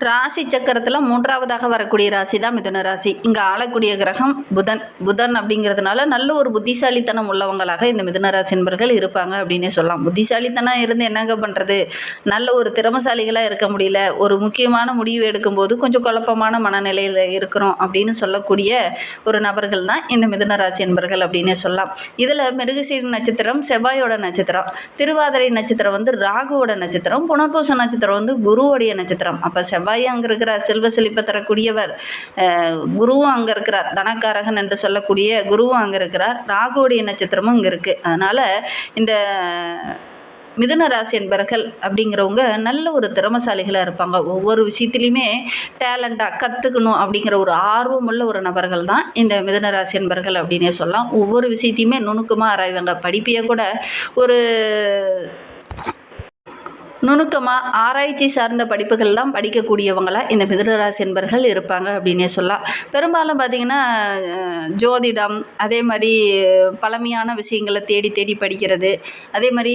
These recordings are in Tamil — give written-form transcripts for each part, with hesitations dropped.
ராசி சக்கரத்தில் மூன்றாவதாக வரக்கூடிய ராசி தான் மிதுன ராசி. இங்கே ஆளக்கூடிய கிரகம் புதன் அப்படிங்கிறதுனால நல்ல ஒரு புத்திசாலித்தனம் உள்ளவங்களாக இந்த மிதுன ராசி என்பர்கள் இருப்பாங்க அப்படின்னே சொல்லலாம். புத்திசாலித்தனம் இருந்து என்னங்க பண்ணுறது, நல்ல ஒரு திறமசாலிகளாக இருக்க முடியல, ஒரு முக்கியமான முடிவு எடுக்கும்போது கொஞ்சம் குழப்பமான மனநிலையில் இருக்கிறோம் அப்படின்னு சொல்லக்கூடிய ஒரு நபர்கள் தான் இந்த மிதுன ராசி என்பர்கள் அப்படின்னே சொல்லலாம். இதில் மிருகசீர நட்சத்திரம் செவ்வாயோட நட்சத்திரம், திருவாதிரை நட்சத்திரம் ராகுவோட நட்சத்திரம், புனர்பூச நட்சத்திரம் குருவோடைய நட்சத்திரம். அப்போ செவ்வாய் அங்கே இருக்கிறார், செல்வ செழிப்பை தரக்கூடியவர். குருவும் அங்கே இருக்கிறார், தனக்காரகன் என்று சொல்லக்கூடிய குருவும் அங்கே இருக்கிறார். ராகுவோடைய நட்சத்திரமும் இங்கே இருக்குது. அதனால் இந்த மிதுன ராசி என்பர்கள் அப்படிங்கிறவங்க நல்ல ஒரு திறமசாலிகளாக இருப்பாங்க. ஒவ்வொரு விஷயத்துலையுமே டேலண்டாக கற்றுக்கணும் அப்படிங்கிற ஒரு ஆர்வமுள்ள ஒரு நபர்கள் தான் இந்த மிதுன ராசி என்பர்கள் அப்படின்னே சொல்லலாம். ஒவ்வொரு விஷயத்தையுமே நுணுக்கமாக ஆராய்வாங்க. படிப்பையே கூட ஒரு நுணுக்கமாக ஆராய்ச்சி சார்ந்த படிப்புகள் தான் படிக்கக்கூடியவங்களாக இந்த மிதுனராசி என்பர்கள் இருப்பாங்க அப்படின்னே சொல்லலாம். பெரும்பாலும் பார்த்திங்கன்னா ஜோதிடம், அதே மாதிரி பழமையான விஷயங்களை தேடி தேடி படிக்கிறது, அதே மாதிரி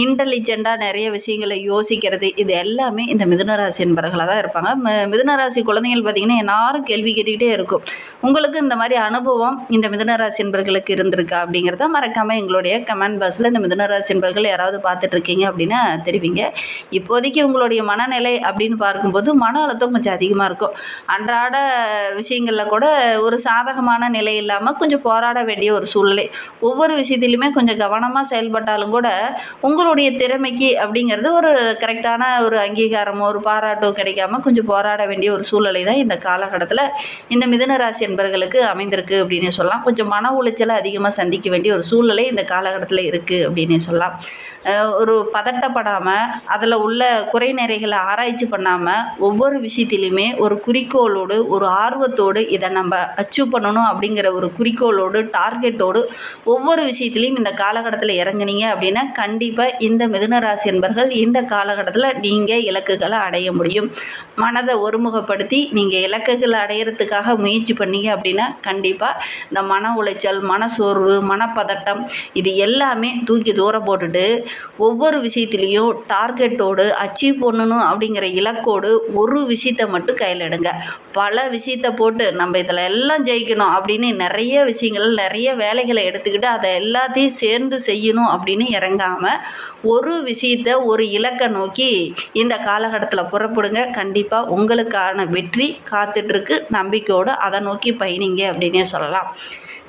இன்டெலிஜெண்ட்டாக நிறைய விஷயங்களை யோசிக்கிறது, இது எல்லாமே இந்த மிதுனராசி என்பர்களாக தான் இருப்பாங்க. மிதுனராசி குழந்தைகள் பார்த்திங்கன்னா எல்லாரும் கேள்வி கேட்டுக்கிட்டே இருக்கும். உங்களுக்கு இந்த மாதிரி அனுபவம் இந்த மிதுனராசி என்பர்களுக்கு இருந்திருக்கா அப்படிங்கிறத மறக்காமல் எங்களுடைய கமெண்ட் பாக்ஸில் இந்த மிதுனராசி என்பர்கள் யாராவது பார்த்துட்ருக்கீங்க அப்படின்னா தெரிவிங்க. இப்போதைக்கு உங்களுடைய மனநிலை அப்படின்னு பார்க்கும்போது மன அழுத்தம் கொஞ்சம் அதிகமாக இருக்கும். அன்றாட விஷயங்களில் கூட ஒரு சாதகமான நிலை இல்லாமல் கொஞ்சம் போராட வேண்டிய ஒரு சூழ்நிலை. ஒவ்வொரு விஷயத்திலுமே கொஞ்சம் கவனமாக செயல்பட்டாலும் கூட உங்களுடைய திறமைக்கு அப்படிங்கிறது ஒரு கரெக்டான ஒரு அங்கீகாரமோ ஒரு பாராட்டோ கிடைக்காம கொஞ்சம் போராட வேண்டிய ஒரு சூழ்நிலை தான் இந்த காலகட்டத்தில் இந்த மிதுன ராசி என்பர்களுக்கு அமைந்திருக்கு அப்படின்னு சொல்லலாம். கொஞ்சம் மன உளைச்சலை அதிகமாக சந்திக்க வேண்டிய ஒரு சூழ்நிலை இந்த காலகட்டத்தில் இருக்குது அப்படின்னு சொல்லலாம். ஒரு பதட்டப்படாமல், அதில் உள்ள குறை நிறைகளை ஆராய்ச்சி பண்ணாமல், ஒவ்வொரு விஷயத்திலையுமே ஒரு குறிக்கோளோடு ஒரு ஆர்வத்தோடு இதை நம்ம அச்சீவ் பண்ணணும் அப்படிங்கிற ஒரு குறிக்கோளோடு டார்கெட்டோடு ஒவ்வொரு விஷயத்திலையும் இந்த காலகட்டத்தில் இறங்குனீங்க அப்படின்னா கண்டிப்பாக இந்த மிதுன ராசி என்பர்கள் இந்த காலகட்டத்தில் நீங்கள் இலக்குகளை அடைய முடியும். மனதை ஒருமுகப்படுத்தி நீங்கள் இலக்குகளை அடையிறதுக்காக முயற்சி பண்ணீங்க அப்படின்னா கண்டிப்பாக இந்த மன உளைச்சல், மனசோர்வு, மனப்பதட்டம் இது எல்லாமே தூக்கி தூரம் போட்டுட்டு ஒவ்வொரு விஷயத்திலையும் டார்கெட்டோடு அச்சீவ் பண்ணணும் அப்படிங்கிற இலக்கோடு ஒரு விஷயத்தை மட்டும் கையில் எடுங்க. பல விஷயத்தை போட்டு நம்ம இதில் எல்லாம் ஜெயிக்கணும் அப்படின்னு நிறைய விஷயங்கள் நிறைய வேலைகளை எடுத்துக்கிட்டு அதை எல்லாத்தையும் சேர்ந்து செய்யணும் அப்படின்னு இறங்காமல் ஒரு விஷயத்தை ஒரு இலக்கை நோக்கி இந்த காலகட்டத்தில் புறப்படுங்க. கண்டிப்பாக உங்களுக்கான வெற்றி காத்துட்ருக்கு. நம்பிக்கையோடு அதை நோக்கி பயணிங்க அப்படின்னே சொல்லலாம்.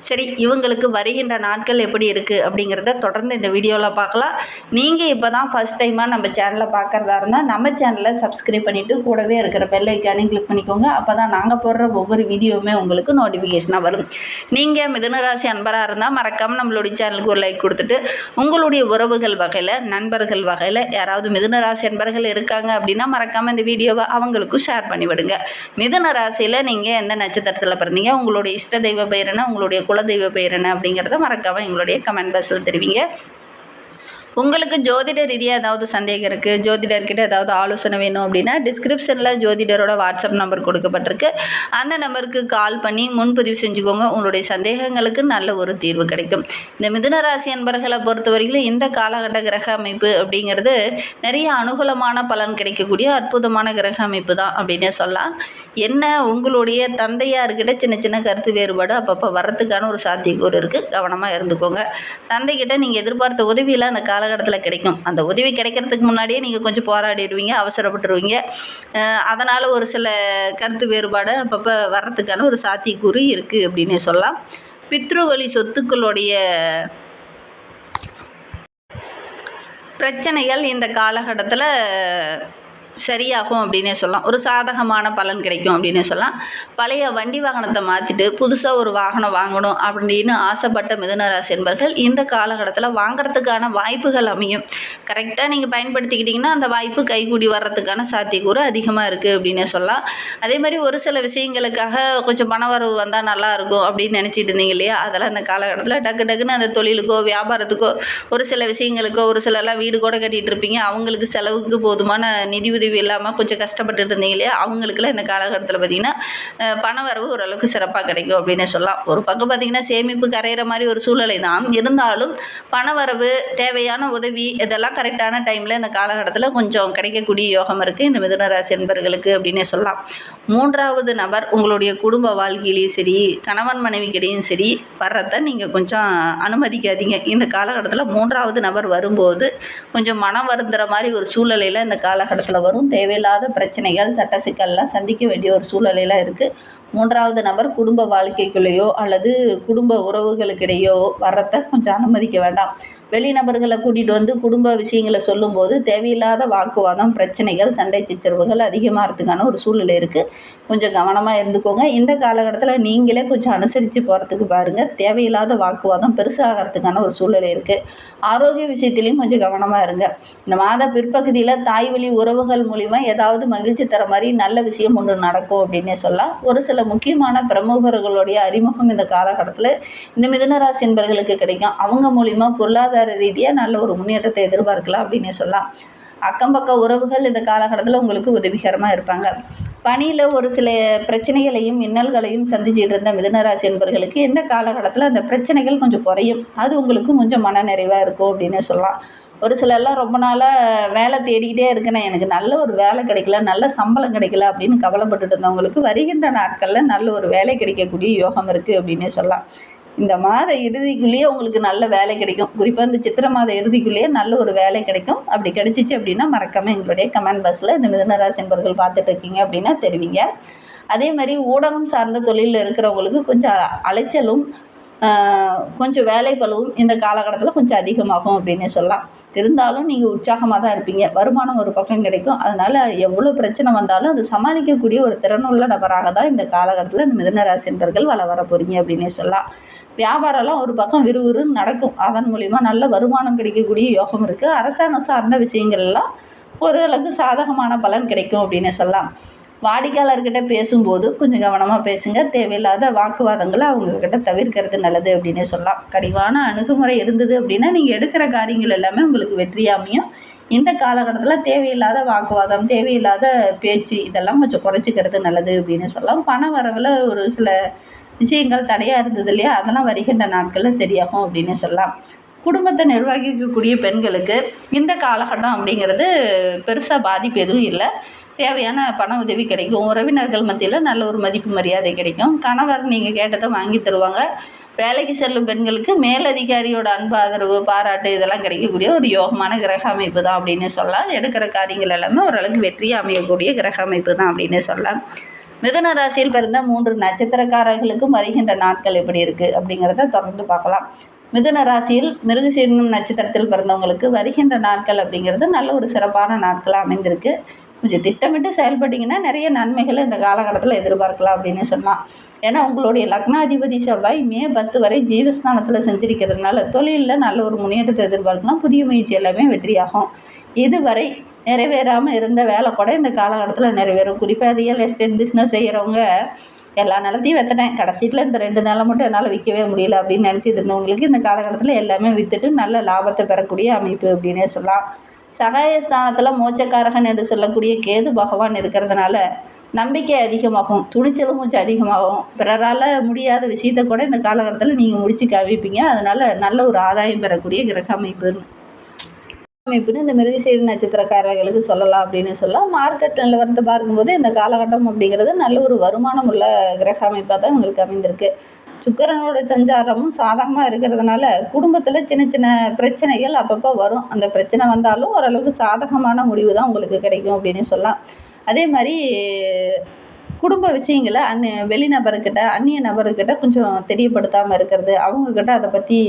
சரி, இவங்களுக்கு வருகின்ற நாட்கள் எப்படி இருக்குது அப்படிங்கிறத தொடர்ந்து இந்த வீடியோவில் பார்க்கலாம். நீங்கள் இப்போ தான் ஃபஸ்ட் டைமாக நம்ம சேனலை பார்க்குறதா இருந்தால் நம்ம சேனலை சப்ஸ்கிரைப் பண்ணிவிட்டு கூடவே இருக்கிற பெல் ஐக்கானையும் கிளிக் பண்ணிக்கோங்க. அப்போ தான் நாங்கள் போடுற ஒவ்வொரு வீடியோவுமே உங்களுக்கு நோட்டிஃபிகேஷனாக வரும். நீங்கள் மிதுனராசி அன்பராக இருந்தால் மறக்காமல் நம்மளுடைய சேனலுக்கு ஒரு லைக் கொடுத்துட்டு உங்களுடைய உறவுகள் வகையில், நண்பர்கள் வகையில் யாராவது மிதுனராசி அன்பர்கள் இருக்காங்க அப்படின்னா மறக்காமல் இந்த வீடியோவை அவங்களுக்கும் ஷேர் பண்ணிவிடுங்க. மிதுன ராசியில் நீங்கள் எந்த நட்சத்திரத்தில் பிறந்தீங்க, உங்களுடைய இஷ்ட தெய்வ பெயர் என்ன, உங்களுடைய குலதெய்வ பெயர் என்ன அப்படிங்கிறத மறக்காமல் எங்களுடைய கமெண்ட் பாக்ஸில் தெரிவிங்க. உங்களுக்கு ஜோதிட ரீதியாக ஏதாவது சந்தேகம் இருக்குது, ஜோதிடர்கிட்ட ஏதாவது ஆலோசனை வேணும் அப்படின்னா டிஸ்கிரிப்ஷனில் ஜோதிடரோட வாட்ஸ்அப் நம்பர் கொடுக்கப்பட்டிருக்கு. அந்த நம்பருக்கு கால் பண்ணி முன்பதிவு செஞ்சுக்கோங்க. உங்களுடைய சந்தேகங்களுக்கு நல்ல ஒரு தீர்வு கிடைக்கும். இந்த மிதுன ராசி அன்பர்களை பொறுத்தவரைக்கும் இந்த காலகட்ட கிரக அமைப்பு அப்படிங்கிறது நிறைய அனுகூலமான பலன் கிடைக்கக்கூடிய அற்புதமான கிரக அமைப்பு தான் அப்படின்னே சொல்லலாம். என்ன உங்களுடைய தந்தையார்கிட்ட சின்ன சின்ன கருத்து வேறுபாடு அப்பப்போ வர்றதுக்கான ஒரு சாத்தியக்கூறு இருக்குது. கவனமாக இருந்துக்கோங்க. தந்தைக்கிட்ட நீங்கள் எதிர்பார்த்த உதவியில் அந்த காலகட்டத்தில் கிடைக்கும். அந்த உதவி கிடைக்கிறதுக்கு முன்னாடியே நீங்கள் கொஞ்சம் போராடிடுவீங்க, அவசரப்பட்டுருவீங்க. அதனால் ஒரு சில கருத்து வேறுபாடு அப்பப்போ வர்றதுக்கான ஒரு சாத்தியக்கூறு இருக்குது அப்படின்னே சொல்லலாம். பித்ருவழி சொத்துக்களுடைய பிரச்சனைகள் இந்த காலகட்டத்தில் சரியாகும் அப்படின்னே சொல்லலாம். ஒரு சாதகமான பலன் கிடைக்கும் அப்படின்னே சொல்லலாம். பழைய வண்டி வாகனத்தை மாற்றிட்டு புதுசாக ஒரு வாகனம் வாங்கணும் அப்படின்னு ஆசைப்பட்ட மிதுன ராசி என்பர்கள் இந்த காலகட்டத்தில் வாங்கிறதுக்கான வாய்ப்புகள் அமையும். கரெக்டாக நீங்கள் பயன்படுத்திக்கிட்டிங்கன்னா அந்த வாய்ப்பு கைகூடி வர்றதுக்கான சாத்தியக்கூறு அதிகமாக இருக்குது அப்படின்னே சொல்லலாம். அதே மாதிரி ஒரு சில விஷயங்களுக்காக கொஞ்சம் பணவரவு வந்தால் நல்லாயிருக்கும் அப்படின்னு நினச்சிட்டு இருந்தீங்க இல்லையா, அதெல்லாம் இந்த காலகட்டத்தில் டக்கு டக்குன்னு அந்த தொழிலுக்கோ வியாபாரத்துக்கோ ஒரு சில விஷயங்களுக்கோ ஒரு சிலர்லாம் வீடு கூட கட்டிகிட்டு இருப்பீங்க, அவங்களுக்கு செலவுக்கு போதுமான நிதி உதவி இல்லாமல் கொஞ்சம் கஷ்டப்பட்டுட்டு இருந்தீங்க இல்லையா, அவங்களுக்குலாம் இந்த காலகட்டத்தில் பார்த்திங்கன்னா பண வரவு ஓரளவுக்கு சிறப்பாக கிடைக்கும் அப்படின்னு சொல்லலாம். ஒரு பக்கம் பார்த்திங்கன்னா சேமிப்பு கரையிற மாதிரி ஒரு சூழ்நிலை தான் இருந்தாலும் பண வரவு, தேவையான உதவி இதெல்லாம் கரெக்டான டைமில் இந்த காலகட்டத்தில் கொஞ்சம் கிடைக்கக்கூடிய யோகம் இருக்குது இந்த மிதுன ராசி என்பர்களுக்கு அப்படின்னே சொல்லலாம். 3வது நபர் உங்களுடைய குடும்ப வாழ்க்கையிலையும் சரி, கணவன் மனைவிக்கிடையும் சரி வர்றத நீங்கள் கொஞ்சம் அனுமதிக்காதீங்க. இந்த காலகட்டத்தில் 3வது நபர் வரும்போது கொஞ்சம் மனம் வருந்துற மாதிரி ஒரு சூழ்நிலையில் இந்த காலகட்டத்தில் வரும். தேவையில்லாத பிரச்சனைகள், சட்ட சிக்கல்லாம் சந்திக்க வேண்டிய ஒரு சூழ்நிலையில் இருக்குது. 3வது நபர் குடும்ப வாழ்க்கைக்குள்ளேயோ அல்லது குடும்ப உறவுகளுக்கிடையோ வர்றத கொஞ்சம் அனுமதிக்க வேண்டாம். வெளிநபர்களை கூட்டிகிட்டு வந்து குடும்ப விஷயங்களை சொல்லும்போது தேவையில்லாத வாக்குவாதம், பிரச்சனைகள், சண்டை சச்சரவுகள் அதிகமாகிறதுக்கான ஒரு சூழ்நிலை இருக்குது. கொஞ்சம் கவனமாக இருந்துக்கோங்க. இந்த காலகட்டத்தில் நீங்களே கொஞ்சம் அனுசரித்து போகிறதுக்கு பாருங்கள். தேவையில்லாத வாக்குவாதம் பெருசாகிறதுக்கான ஒரு சூழ்நிலை இருக்குது. ஆரோக்கிய விஷயத்துலேயும் கொஞ்சம் கவனமாக இருங்க. இந்த மாத பிற்பகுதியில் தாய் வழி உறவுகள் மூலிமா ஏதாவது மகிழ்ச்சி தர மாதிரி நல்ல விஷயம் ஒன்று நடக்கும் அப்படின்னே சொல்லலாம். ஒரு சில முக்கியமான பிரமுகர்களுடைய அறிமுகம் இந்த காலகட்டத்தில் இந்த மிதுன ராசி என்பவர்களுக்கு கிடைக்கும். அவங்க மூலிமா பொருளாதார ரீதியாக நல்ல ஒரு முன்னேற்றத்தை எதிர்பார்க்கலாம் அப்படின்னே சொல்லலாம். அக்கம் பக்க உறவுகள் இந்த காலகட்டத்தில் உங்களுக்கு உதவிகரமாக இருப்பாங்க. பணியில் ஒரு சில பிரச்சனைகளையும் இன்னல்களையும் சந்திச்சுட்டு இருந்த மிதுனராசி என்பவர்களுக்கு இந்த காலகட்டத்தில் அந்த பிரச்சனைகள் கொஞ்சம் குறையும். அது உங்களுக்கு கொஞ்சம் மன நிறைவாக இருக்கும் அப்படின்னே சொல்லலாம். ஒரு சிலர்லாம் ரொம்ப நாளாக வேலை தேடிக்கிட்டே இருக்கிறேன், எனக்கு நல்ல ஒரு வேலை கிடைக்கல, நல்ல சம்பளம் கிடைக்கல அப்படின்னு கவலைப்பட்டுட்டு இருந்தவங்களுக்கு வருகின்ற நாட்களில் நல்ல ஒரு வேலை கிடைக்கக்கூடிய யோகம் இருக்குது அப்படின்னே சொல்லலாம். இந்த மாத இறுதிக்குள்ளேயே உங்களுக்கு நல்ல வேலை கிடைக்கும். குறிப்பாக இந்த சித்திரை மாத இறுதிக்குள்ளேயே நல்ல ஒரு வேலை கிடைக்கும். அப்படி கிடைச்சிச்சு அப்படின்னா மறக்காமல் எங்களுடைய கமெண்ட் பாக்ஸில் இந்த மிதுன ராசி என்பவர்கள் பார்த்துட்டு இருக்கீங்க அப்படின்னா தெரிவிங்க. அதே மாதிரி ஊடகம் சார்ந்த தொழிலில் இருக்கிறவங்களுக்கு கொஞ்சம் அலைச்சலும் கொஞ்சம் வேலை பளுவும் இந்த காலகட்டத்தில் கொஞ்சம் அதிகமாகும் அப்படின்னே சொல்லலாம். இருந்தாலும் நீங்கள் உற்சாகமாக தான் இருப்பீங்க. வருமானம் ஒரு பக்கம் கிடைக்கும். அதனால் எவ்வளோ பிரச்சனை வந்தாலும் அதை சமாளிக்கக்கூடிய ஒரு திறனுள்ள நபராக தான் இந்த காலகட்டத்தில் இந்த மிதுன ராசி என்பவர்கள் வர போகிறீங்க அப்படின்னே சொல்லலாம். வியாபாரம்லாம் ஒரு பக்கம் விறுவிறுன்னு நடக்கும். அதன் மூலிமா நல்ல வருமானம் கிடைக்கக்கூடிய யோகம் இருக்குது. அரசாங்கம் சார்ந்த விஷயங்கள்லாம் ஓரளவுக்கு சாதகமான பலன் கிடைக்கும் அப்படின்னே சொல்லலாம். வாடிக்கையாளர்கிட்ட பேசும்போது கொஞ்சம் கவனமாக பேசுங்க. தேவையில்லாத வாக்குவாதங்களை அவங்கக்கிட்ட தவிர்க்கிறது நல்லது அப்படின்னே சொல்லலாம். கடிவான அணுகுமுறை இருந்தது அப்படின்னா நீங்கள் எடுக்கிற காரியங்கள் எல்லாமே உங்களுக்கு வெற்றியாமையும். இந்த காலகட்டத்தில் தேவையில்லாத வாக்குவாதம், தேவையில்லாத பேச்சு இதெல்லாம் கொஞ்சம் குறைச்சிக்கிறது நல்லது அப்படின்னு சொல்லலாம். பண வரவில் ஒரு சில விஷயங்கள் தடையாக இருந்தது இல்லையா, அதெல்லாம் வருகின்ற நாட்களில் சரியாகும் அப்படின்னு சொல்லலாம். குடும்பத்தை நிர்வகிக்கக்கூடிய பெண்களுக்கு இந்த காலகட்டம் அப்படிங்கிறது பெருசாக பாதிப்பு எதுவும் இல்லை. தேவையான பண உதவி கிடைக்கும். உறவினர்கள் மத்தியில் நல்ல ஒரு மதிப்பு மரியாதை கிடைக்கும். கணவர் நீங்கள் கேட்டதை வாங்கி தருவாங்க. வேலைக்கு செல்லும் பெண்களுக்கு மேலதிகாரியோட அன்பு, ஆதரவு, பாராட்டு இதெல்லாம் கிடைக்கக்கூடிய ஒரு யோகமான கிரக அமைப்பு தான் அப்படின்னு சொல்லலாம். எடுக்கிற காரியங்கள் எல்லாமே ஓரளவுக்கு வெற்றியாக அமையக்கூடிய கிரக அமைப்பு தான் அப்படின்னு சொல்லலாம். மிதுன ராசியில் பிறந்த 3 நட்சத்திரக்காரர்களுக்கும் வருகின்ற நாட்கள் எப்படி இருக்குது அப்படிங்கிறத தொடர்ந்து பார்க்கலாம். மிதுன ராசியில் மிருகசீரிடம் நட்சத்திரத்தில் பிறந்தவங்களுக்கு வருகின்ற நாட்கள் அப்படிங்கிறது நல்ல ஒரு சிறப்பான நாட்களாக அமைந்திருக்கு. கொஞ்சம் திட்டமிட்டு செயல்பட்டிங்கன்னா நிறைய நன்மைகளை இந்த காலகட்டத்தில் எதிர்பார்க்கலாம் அப்படின்னு சொல்லலாம். ஏன்னா உங்களுடைய லக்னாதிபதி செவ்வாய் மே 10 வரை ஜீவஸ்தானத்தில் செஞ்சிருக்கிறதுனால தொழிலில் நல்ல ஒரு முன்னேற்றத்தை எதிர்பார்க்கலாம். புதிய முயற்சி எல்லாமே வெற்றியாகும். இதுவரை நிறைவேறாமல் இருந்த வேலை கூட இந்த காலகட்டத்தில் நிறைவேறும். குறிப்பாக ரியல் எஸ்டேட் பிஸ்னஸ் செய்கிறவங்க எல்லா நிலத்தையும் விற்றுட்டேன், கடைசியில் இந்த 2 நிலம் மட்டும் என்னால் விற்கவே முடியல அப்படின்னு நினச்சிட்டு இருந்தவங்களுக்கு இந்த காலகட்டத்தில் எல்லாமே விற்றுட்டு நல்ல லாபத்தை பெறக்கூடிய அமைப்பு அப்படின்னே சொல்லலாம். சகாயஸ்தானத்தில் மோட்சக்காரகன் என்று சொல்லக்கூடிய கேது பகவான் இருக்கிறதுனால நம்பிக்கை அதிகமாகும், துணிச்சலும் கொஞ்சம் அதிகமாகும். பிறரால் முடியாத விஷயத்தை கூட இந்த காலகட்டத்தில் நீங்கள் முடிச்சு காமிப்பீங்க. அதனால் நல்ல ஒரு ஆதாயம் பெறக்கூடிய கிரக அமைப்புன்னு இந்த மிருகசீரி நட்சத்திரக்காரர்களுக்கு சொல்லலாம் அப்படின்னு சொல்லலாம். மார்க்கெட் நிலவரத்தை பார்க்கும்போது இந்த காலகட்டம் அப்படிங்கிறது நல்ல ஒரு வருமானம் உள்ள கிரக அமைப்பாக தான் உங்களுக்கு அமைந்திருக்கு. சுக்கிரனோட சஞ்சாரமும் சாதகமாக இருக்கிறதுனால குடும்பத்தில் சின்ன சின்ன பிரச்சனைகள் அப்பப்போ வரும். அந்த பிரச்சனை வந்தாலும் ஓரளவுக்கு சாதகமான முடிவு தான் உங்களுக்கு கிடைக்கும் அப்படின்னு சொல்லலாம். அதே மாதிரி குடும்ப விஷயங்களை வெளிநபர்கிட்ட, அந்நிய நபர்கிட்ட கொஞ்சம் தெரியப்படுத்தாமல் இருக்கிறது, அவங்கக்கிட்ட அதை பற்றி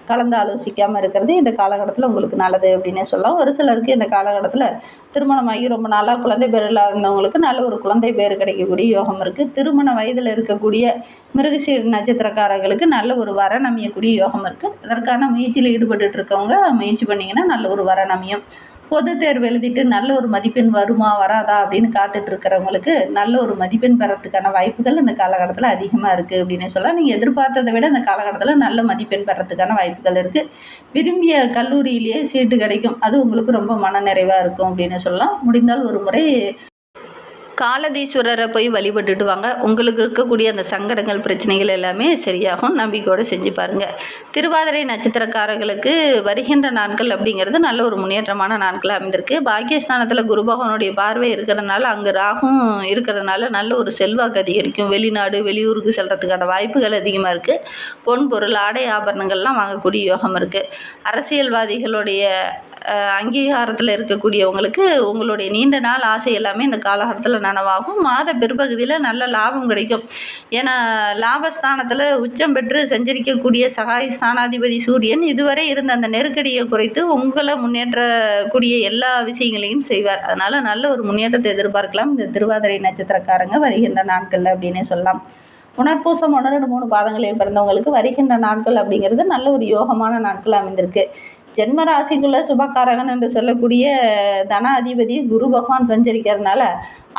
கலந்து ஆலோசிக்காமல் இருக்கிறது இந்த காலகட்டத்தில் உங்களுக்கு நல்லது அப்படின்னே சொல்லலாம். ஒரு சிலருக்கு இந்த காலகட்டத்தில் திருமணமாகி ரொம்ப நாளாக குழந்தை பேர் இல்லாதவங்களுக்கு நல்ல ஒரு குழந்தை பேர் கிடைக்கக்கூடிய யோகம் இருக்குது. திருமண வயதில் இருக்கக்கூடிய மிருகசீரிட நட்சத்திரக்காரர்களுக்கு நல்ல ஒரு வரன் அமையக்கூடிய யோகம் இருக்குது. அதற்கான முயற்சியில் ஈடுபட்டு இருக்கவங்க முயற்சி பண்ணிங்கன்னா நல்ல ஒரு வரன் அமையும். பொதுத் தேர்வு எழுதிட்டு நல்ல ஒரு மதிப்பெண் வருமா வராதா அப்படின்னு காத்துட்டு இருக்கிறவங்களுக்கு நல்ல ஒரு மதிப்பெண் பெறத்துக்கான வாய்ப்புகள் இந்த காலகட்டத்தில் அதிகமாக இருக்குது அப்படின்னு சொல்லலாம். நீங்கள் எதிர்பார்த்ததை விட இந்த காலகட்டத்தில் நல்ல மதிப்பெண் பெறத்துக்கான வாய்ப்புகள் இருக்குது. விரும்பிய கல்லூரியிலேயே சீட்டு கிடைக்கும். அது உங்களுக்கு ரொம்ப மனநிறைவாக இருக்கும் அப்படின்னு சொல்லலாம். முடிந்தால் ஒரு முறை காலதீஸ்வரரை போய் வழிபட்டுட்டு வாங்க. உங்களுக்கு இருக்கக்கூடிய அந்த சங்கடங்கள் பிரச்சனைகள் எல்லாமே சரியாகும். நம்பிக்கையோடு செஞ்சு பாருங்கள். திருவாதிரை நட்சத்திரக்காரர்களுக்கு வருகின்ற நாட்கள் அப்படிங்கிறது நல்ல ஒரு முன்னேற்றமான நாட்களாக அமைந்திருக்கு. பாக்கியஸ்தானத்தில் குரு பகவானுடைய பார்வை இருக்கிறதுனால அங்கே ராகும் இருக்கிறதுனால நல்ல ஒரு செல்வாக்கு அதிகரிக்கும். வெளிநாடு வெளியூருக்கு செல்கிறதுக்கான வாய்ப்புகள் அதிகமாக இருக்குது. பொன் பொருள் ஆடை ஆபரணங்கள்லாம் வாங்கக்கூடிய யோகம் இருக்குது. அரசியல்வாதிகளுடைய அங்கீகாரத்தில் இருக்கக்கூடியவங்களுக்கு உங்களுடைய நீண்ட நாள் ஆசை எல்லாமே இந்த காலகட்டத்தில் நனவாகும். மாத பிற்பகுதியில் நல்ல லாபம் கிடைக்கும். ஏன்னா லாபஸ்தானத்தில் உச்சம் பெற்று சஞ்சரிக்கக்கூடிய சகாய் ஸ்தானாதிபதி சூரியன் இதுவரை இருந்த அந்த நெருக்கடியை குறைத்து உங்களை முன்னேற்றக்கூடிய எல்லா விஷயங்களையும் செய்வார். அதனால் நல்ல ஒரு முன்னேற்றத்தை எதிர்பார்க்கலாம் இந்த திருவாதிரை நட்சத்திரக்காரங்க வருகின்ற நாட்களில் அப்படின்னே சொல்லலாம். புனர்பூசம் 1, 2, 3 பாதங்களில் பிறந்தவங்களுக்கு வருகின்ற நாட்கள் அப்படிங்கிறது நல்ல ஒரு யோகமான நாட்கள் அமைந்திருக்கு. ஜென்ம ராசிக்குள்ள சுபகாரகன் என்று சொல்லக்கூடிய தன அதிபதி குரு பகவான் சஞ்சரிக்கிறதுனால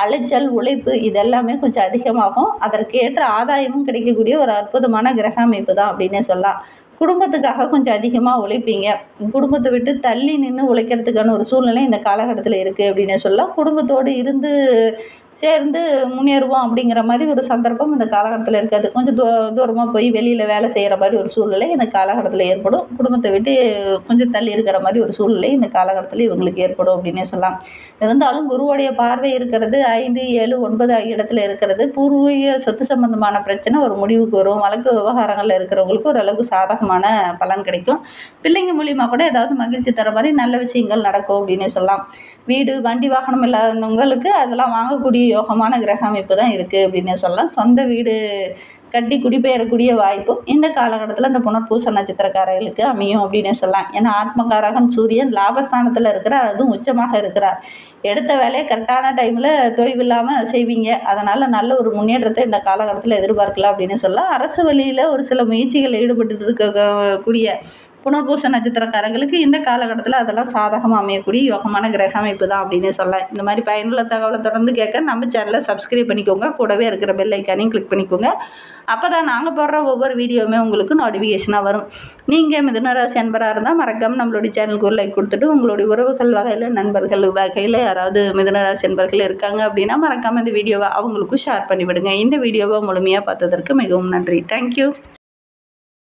அலைச்சல் உழைப்பு இதெல்லாமே கொஞ்சம் அதிகமாகும். அதற்கேற்ற ஆதாயமும் கிடைக்கக்கூடிய ஒரு அற்புதமான கிரக அமைப்பு தான் அப்படின்னே சொல்லலாம். குடும்பத்துக்காக கொஞ்சம் அதிகமாக உழைப்பீங்க. குடும்பத்தை விட்டு தள்ளி நின்று உழைக்கிறதுக்கான ஒரு சூழ்நிலை இந்த காலகட்டத்தில் இருக்குது அப்படின்னே சொல்லலாம். குடும்பத்தோடு இருந்து சேர்ந்து முன்னேறுவோம் அப்படிங்கிற மாதிரி ஒரு சந்தர்ப்பம் இந்த காலகட்டத்தில் இருக்காது. கொஞ்சம் தூரமாக போய் வெளியில் வேலை செய்கிற மாதிரி ஒரு சூழ்நிலை இந்த காலகட்டத்தில் ஏற்படும். குடும்பத்தை விட்டு கொஞ்சம் தள்ளி இருக்கிற மாதிரி ஒரு சூழ்நிலை இந்த காலகட்டத்தில் இவங்களுக்கு ஏற்படும் அப்படின்னே சொல்லலாம். இருந்தாலும் குருவுடைய பார்வை இருக்கிறது 5, 7, 9 ஆகிய இடத்துல இருக்கிறது. பூர்வீக சொத்து சம்பந்தமான பிரச்சனை ஒரு முடிவுக்கு வரும். வழக்கு விவகாரங்களில் இருக்கிறவங்களுக்கு ஓரளவுக்கு சாதகமான பலன் கிடைக்கும். பிள்ளைங்க மூலியமாக கூட ஏதாவது மகிழ்ச்சி தர மாதிரி நல்ல விஷயங்கள் நடக்கும் அப்படின்னே சொல்லலாம். வீடு வண்டி வாகனம் இல்லாதவங்களுக்கு அதெல்லாம் வாங்கக்கூடிய யோகமான கிரக அமைப்பு தான் இருக்குது அப்படின்னே சொல்லலாம். சொந்த வீடு கட்டி குடிபெயரக்கூடிய வாய்ப்பும் இந்த காலகட்டத்தில் இந்த புனர்பூச நட்சத்திரக்காரர்களுக்கு அமையும் அப்படின்னே சொல்லலாம். ஏன்னா ஆத்மகாரகன் சூரியன் லாபஸ்தானத்தில் இருக்கிறார், அதுவும் உச்சமாக இருக்கிறார். எடுத்த வேலையை கரெக்டான டைமில் தொய்வில்லாமல் செய்வீங்க. அதனால் நல்ல ஒரு முன்னேற்றத்தை இந்த காலகட்டத்தில் எதிர்பார்க்கலாம் அப்படின்னு சொல்லலாம். அரசு வழியில் ஒரு சில முயற்சிகளில் ஈடுபட்டு இருக்கக்கூடிய புனர்பூச நட்சத்திரக்காரங்களுக்கு இந்த காலகட்டத்தில் அதெல்லாம் சாதகமாக அமையக்கூடிய யோகமான கிரக அமைப்பு தான் அப்படின்னு சொல்லலாம். இந்த மாதிரி பயனுள்ள தகவலை தொடர்ந்து கேட்க நம்ம சேனலை சப்ஸ்கிரைப் பண்ணிக்கோங்க. கூடவே இருக்கிற பெல் ஐக்கானையும் கிளிக் பண்ணிக்கோங்க. அப்போ தான் நாங்கள் போடுற ஒவ்வொரு வீடியோவுமே உங்களுக்கு நோட்டிஃபிகேஷனாக வரும். நீங்கள் மிதுன ராசி அன்பராக இருந்தால் மறக்காமல் நம்மளுடைய சேனலுக்கு ஒரு லைக் கொடுத்துட்டு உங்களுடைய உறவுகள் வகையில் நண்பர்கள் வகையில் யாராவது மிதுன ராசி அன்பர்கள் இருக்காங்க அப்படின்னா மறக்காமல் இந்த வீடியோவை அவங்களுக்கும் ஷேர் பண்ணிவிடுங்க. இந்த வீடியோவை முழுமையாக பார்த்ததற்கு மிகவும் நன்றி. தேங்க்யூ.